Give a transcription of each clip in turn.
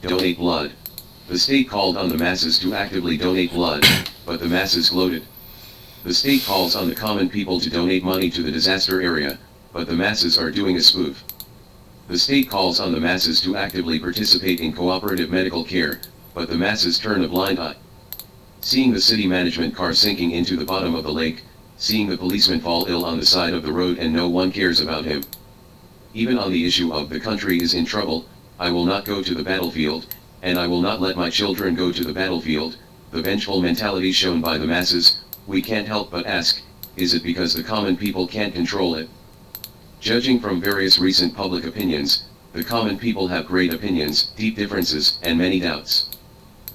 Donate blood. The state called on the masses to actively donate blood, but the masses gloated. The state calls on the common people to donate money to the disaster area, but the masses are doing a spoof. The state calls on the masses to actively participate in cooperative medical care, but the masses turn a blind eye. Seeing the city management car sinking into the bottom of the lake, seeing the policeman fall ill on the side of the road and no one cares about him. Even on the issue of the country is in trouble, I will not go to the battlefield, and I will not let my children go to the battlefield, the vengeful mentality shown by the masses. We can't help but ask, is it because the common people can't control it? Judging from various recent public opinions, the common people have great opinions, deep differences, and many doubts.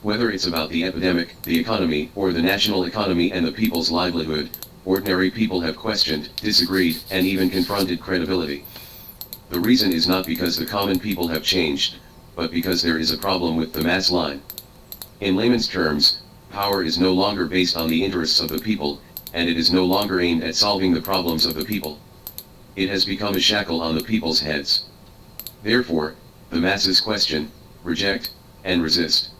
Whether it's about the epidemic, the economy, or the national economy and the people's livelihood, ordinary people have questioned, disagreed, and even confronted credibility. The reason is not because the common people have changed, but because there is a problem with the mass line. In layman's terms, power is no longer based on the interests of the people, and it is no longer aimed at solving the problems of the people. It has become a shackle on the people's heads. Therefore, the masses question, reject, and resist.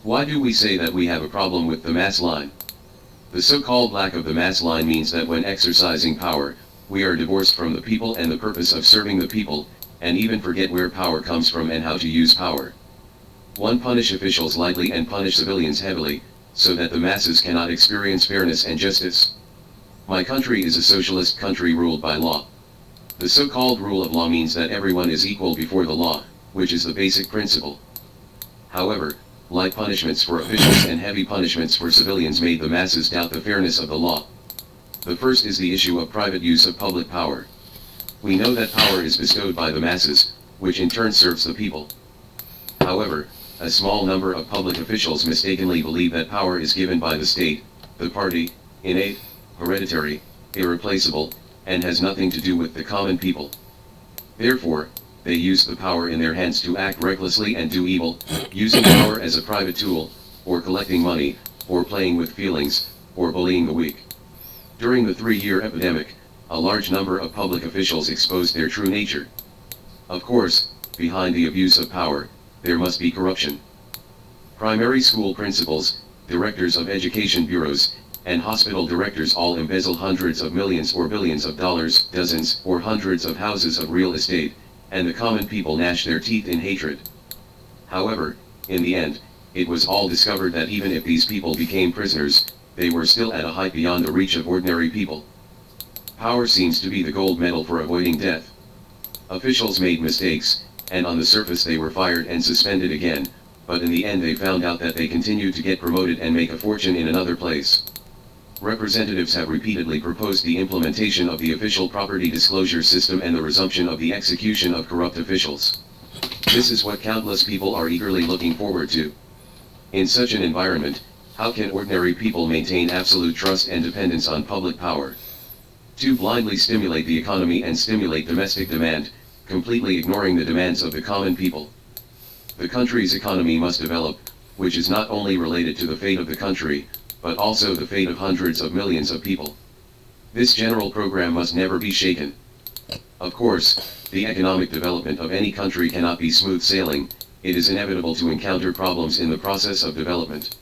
Why do we say that we have a problem with the mass line? The so-called lack of the mass line means that when exercising power, we are divorced from the people and the purpose of serving the people, and even forget where power comes from and how to use power. One, punish officials lightly and punish civilians heavily, so that the masses cannot experience fairness and justice. My country is a socialist country ruled by law. The so-called rule of law means that everyone is equal before the law, which is the basic principle. However, light punishments for officials and heavy punishments for civilians made the masses doubt the fairness of the law. The first is the issue of private use of public power. We know that power is bestowed by the masses, which in turn serves the people. However, a small number of public officials mistakenly believe that power is given by the state, the party, innate, hereditary, irreplaceable, and has nothing to do with the common people. Therefore, they use the power in their hands to act recklessly and do evil, using power as a private tool, or collecting money, or playing with feelings, or bullying the weak. During the 3-year epidemic, a large number of public officials exposed their true nature. Of course, behind the abuse of power, there must be corruption. Primary school principals, directors of education bureaus, and hospital directors all embezzle hundreds of millions or billions of dollars, dozens or hundreds of houses of real estate, and the common people gnash their teeth in hatred. However, in the end, it was all discovered that even if these people became prisoners, they were still at a height beyond the reach of ordinary people. Power seems to be the gold medal for avoiding death. Officials made mistakes, and on the surface they were fired and suspended again, but in the end they found out that they continued to get promoted and make a fortune in another place. Representatives have repeatedly proposed the implementation of the official property disclosure system and the resumption of the execution of corrupt officials. This is what countless people are eagerly looking forward to. In such an environment, how can ordinary people maintain absolute trust and dependence on public power? To blindly stimulate the economy and stimulate domestic demand, completely ignoring the demands of the common people. The country's economy must develop, which is not only related to the fate of the country, but also the fate of hundreds of millions of people. This general program must never be shaken. Of course, the economic development of any country cannot be smooth sailing. It is inevitable to encounter problems in the process of development.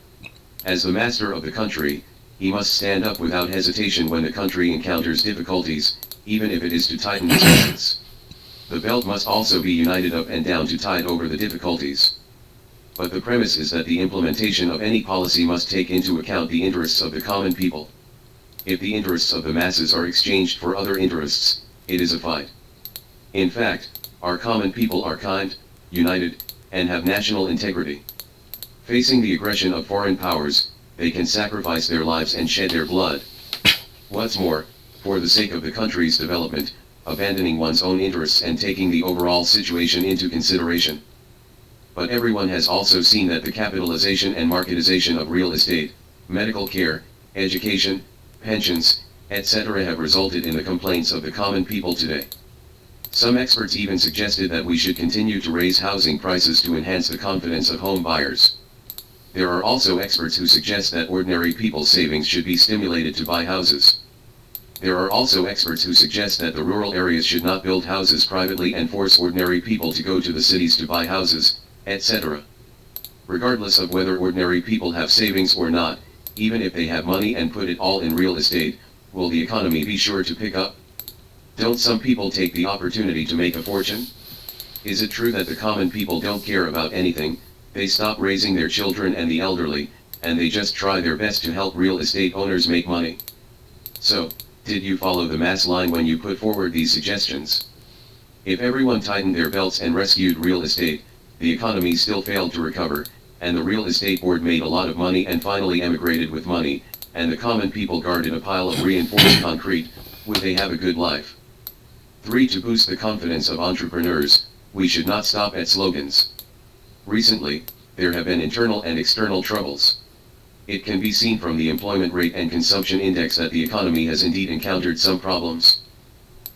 As the master of the country, he must stand up without hesitation when the country encounters difficulties, even if it is to tighten its belts. The belt must also be united up and down to tide over the difficulties. But the premise is that the implementation of any policy must take into account the interests of the common people. If the interests of the masses are exchanged for other interests, it is a fight. In fact, our common people are kind, united, and have national integrity. Facing the aggression of foreign powers, they can sacrifice their lives and shed their blood. What's more, for the sake of the country's development, abandoning one's own interests and taking the overall situation into consideration. But everyone has also seen that the capitalization and marketization of real estate, medical care, education, pensions, etc. have resulted in the complaints of the common people today. Some experts even suggested that we should continue to raise housing prices to enhance the confidence of home buyers. There are also experts who suggest that ordinary people's savings should be stimulated to buy houses. There are also experts who suggest that the rural areas should not build houses privately and force ordinary people to go to the cities to buy houses, etc. Regardless of whether ordinary people have savings or not, even if they have money and put it all in real estate, will the economy be sure to pick up? Don't some people take the opportunity to make a fortune? Is it true that the common people don't care about anything? They stop raising their children and the elderly, and they just try their best to help real estate owners make money. So, did you follow the mass line when you put forward these suggestions? If everyone tightened their belts and rescued real estate, the economy still failed to recover, and the real estate board made a lot of money and finally emigrated with money, and the common people guarded a pile of reinforced concrete, would they have a good life? 3. To boost the confidence of entrepreneurs, we should not stop at slogans. Recently, there have been internal and external troubles. It can be seen from the employment rate and consumption index that the economy has indeed encountered some problems.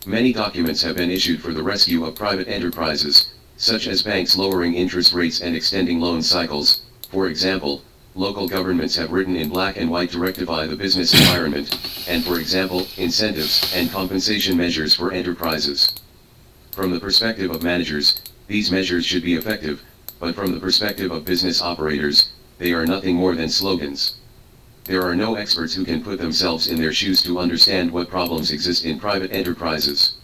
Many documents have been issued for the rescue of private enterprises, such as banks lowering interest rates and extending loan cycles. For example, local governments have written in black and white to rectify the business environment, and for example, incentives and compensation measures for enterprises. From the perspective of managers, these measures should be effective, but from the perspective of business operators, they are nothing more than slogans. There are no experts who can put themselves in their shoes to understand what problems exist in private enterprises.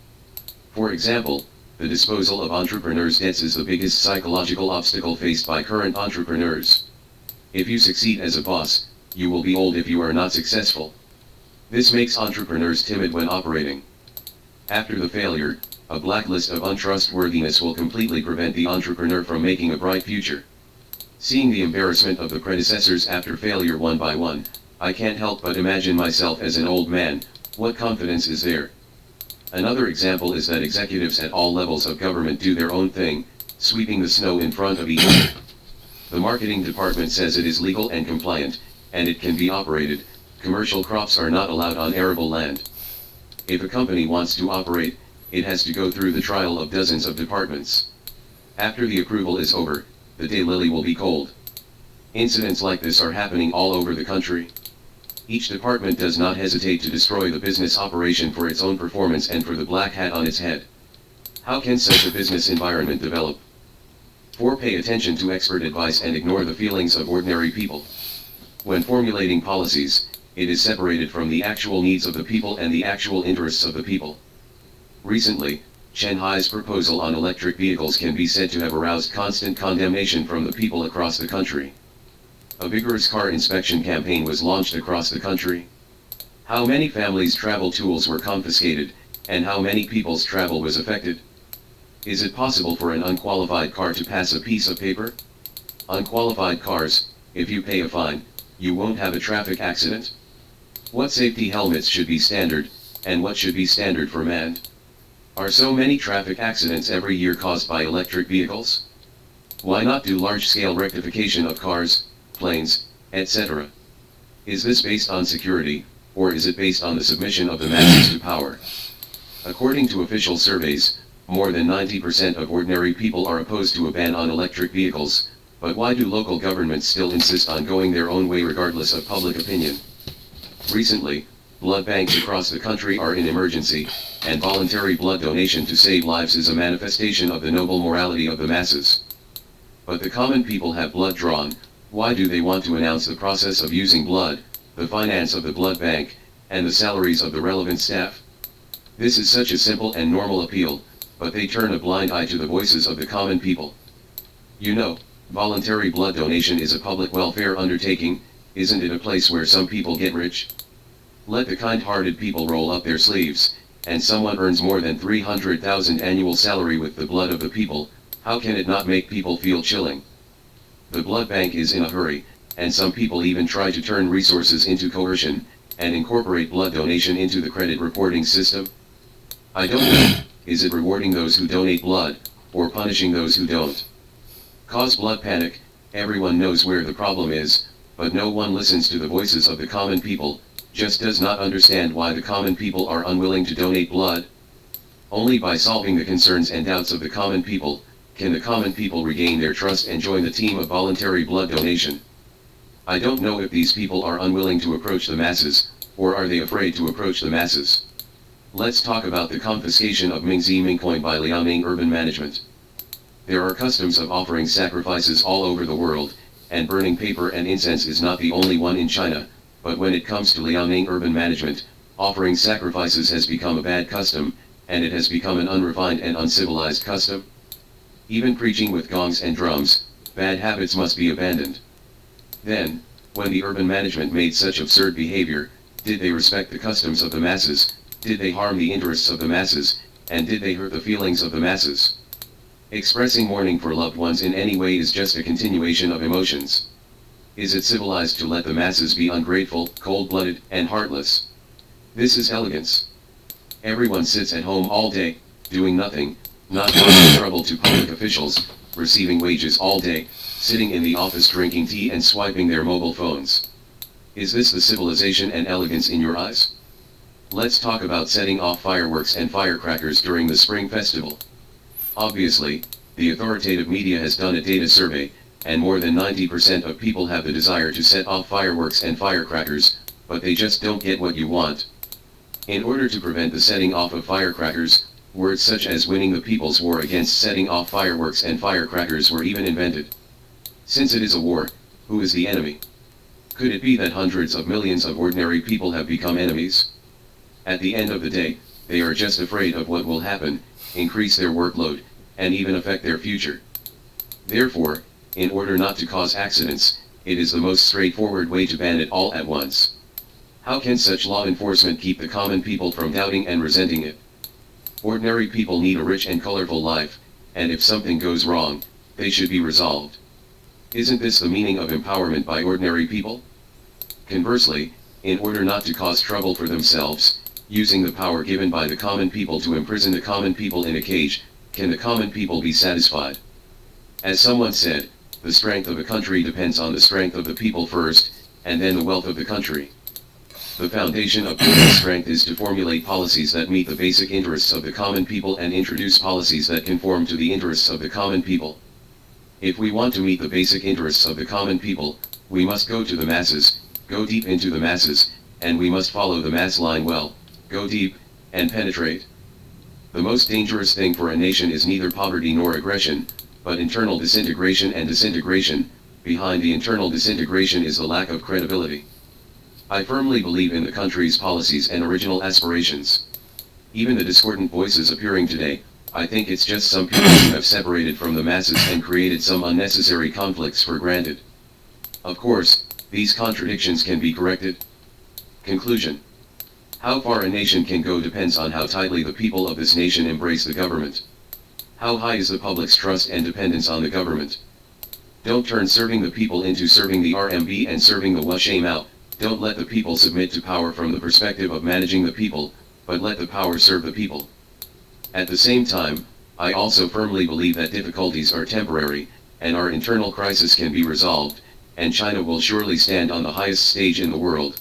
For example, the disposal of entrepreneurs' debts is the biggest psychological obstacle faced by current entrepreneurs. If you succeed as a boss, you will be old if you are not successful. This makes entrepreneurs timid when operating. After the failure, a blacklist of untrustworthiness will completely prevent the entrepreneur from making a bright future. Seeing the embarrassment of the predecessors after failure one by one, I can't help but imagine myself as an old man. What confidence is there? Another example is that executives at all levels of government do their own thing, sweeping the snow in front of each other. The marketing department says it is legal and compliant, and it can be operated. Commercial crops are not allowed on arable land. If a company wants to operate, it has to go through the trial of dozens of departments. After the approval is over, the daylily will be cold. Incidents like this are happening all over the country. Each department does not hesitate to destroy the business operation for its own performance and for the black hat on its head. How can such a business environment develop? 4. Pay attention to expert advice and ignore the feelings of ordinary people. When formulating policies, it is separated from the actual needs of the people and the actual interests of the people. Recently, Chen Hai's proposal on electric vehicles can be said to have aroused constant condemnation from the people across the country. A vigorous car inspection campaign was launched across the country. How many families' travel tools were confiscated, and how many people's travel was affected? Is it possible for an unqualified car to pass a piece of paper? Unqualified cars, if you pay a fine, you won't have a traffic accident. What safety helmets should be standard, and what should be standard for manned? Are so many traffic accidents every year caused by electric vehicles? Why not do large-scale rectification of cars, planes, etc.? Is this based on security, or is it based on the submission of the masses to power? According to official surveys, more than 90% of ordinary people are opposed to a ban on electric vehicles, but why do local governments still insist on going their own way regardless of public opinion? Recently, blood banks across the country are in emergency, and voluntary blood donation to save lives is a manifestation of the noble morality of the masses. But the common people have blood drawn. Why do they want to announce the process of using blood, the finance of the blood bank, and the salaries of the relevant staff? This is such a simple and normal appeal, but they turn a blind eye to the voices of the common people. You know, voluntary blood donation is a public welfare undertaking. Isn't it a place where some people get rich? Let the kind-hearted people roll up their sleeves, and someone earns more than 300,000 annual salary with the blood of the people. How can it not make people feel chilling? The blood bank is in a hurry, and some people even try to turn resources into coercion, and incorporate blood donation into the credit reporting system. I don't know, is it rewarding those who donate blood, or punishing those who don't? Cause blood panic. Everyone knows where the problem is, but no one listens to the voices of the common people, just does not understand why the common people are unwilling to donate blood. Only by solving the concerns and doubts of the common people, can the common people regain their trust and join the team of voluntary blood donation. I don't know if these people are unwilling to approach the masses, or are they afraid to approach the masses. Let's talk about the confiscation of Mingxi Mingcoin by Liaoming Urban Management. There are customs of offering sacrifices all over the world, and burning paper and incense is not the only one in China, but when it comes to Liaoning urban management, offering sacrifices has become a bad custom, and it has become an unrefined and uncivilized custom. Even preaching with gongs and drums, bad habits must be abandoned. Then, when the urban management made such absurd behavior, did they respect the customs of the masses, did they harm the interests of the masses, and did they hurt the feelings of the masses? Expressing mourning for loved ones in any way is just a continuation of emotions. Is it civilized to let the masses be ungrateful, cold-blooded, and heartless? This is elegance. Everyone sits at home all day, doing nothing, not causing trouble to public officials, receiving wages all day, sitting in the office drinking tea and swiping their mobile phones. Is this the civilization and elegance in your eyes? Let's talk about setting off fireworks and firecrackers during the Spring Festival. Obviously, the authoritative media has done a data survey, and more than 90% of people have the desire to set off fireworks and firecrackers, but they just don't get what you want. In order to prevent the setting off of firecrackers, words such as winning the people's war against setting off fireworks and firecrackers were even invented. Since it is a war, who is the enemy? Could it be that hundreds of millions of ordinary people have become enemies? At the end of the day, they are just afraid of what will happen, increase their workload, and even affect their future. Therefore, in order not to cause accidents, it is the most straightforward way to ban it all at once. How can such law enforcement keep the common people from doubting and resenting it? Ordinary people need a rich and colorful life, and if something goes wrong, they should be resolved. Isn't this the meaning of empowerment by ordinary people? Conversely, in order not to cause trouble for themselves, using the power given by the common people to imprison the common people in a cage, can the common people be satisfied? As someone said, the strength of a country depends on the strength of the people first, and then the wealth of the country. The foundation of people's strength is to formulate policies that meet the basic interests of the common people and introduce policies that conform to the interests of the common people. If we want to meet the basic interests of the common people, we must go to the masses, go deep into the masses, and we must follow the mass line well, go deep, and penetrate. The most dangerous thing for a nation is neither poverty nor aggression, but internal disintegration and disintegration. Behind the internal disintegration is the lack of credibility. I firmly believe in the country's policies and original aspirations. Even the discordant voices appearing today, I think it's just some people who have separated from the masses and created some unnecessary conflicts for granted. Of course, these contradictions can be corrected. Conclusion. How far a nation can go depends on how tightly the people of this nation embrace the government. How high is the public's trust and dependence on the government? Don't turn serving the people into serving the RMB and serving the Washame. Don't let the people submit to power from the perspective of managing the people, but let the power serve the people. At the same time, I also firmly believe that difficulties are temporary, and our internal crisis can be resolved, and China will surely stand on the highest stage in the world.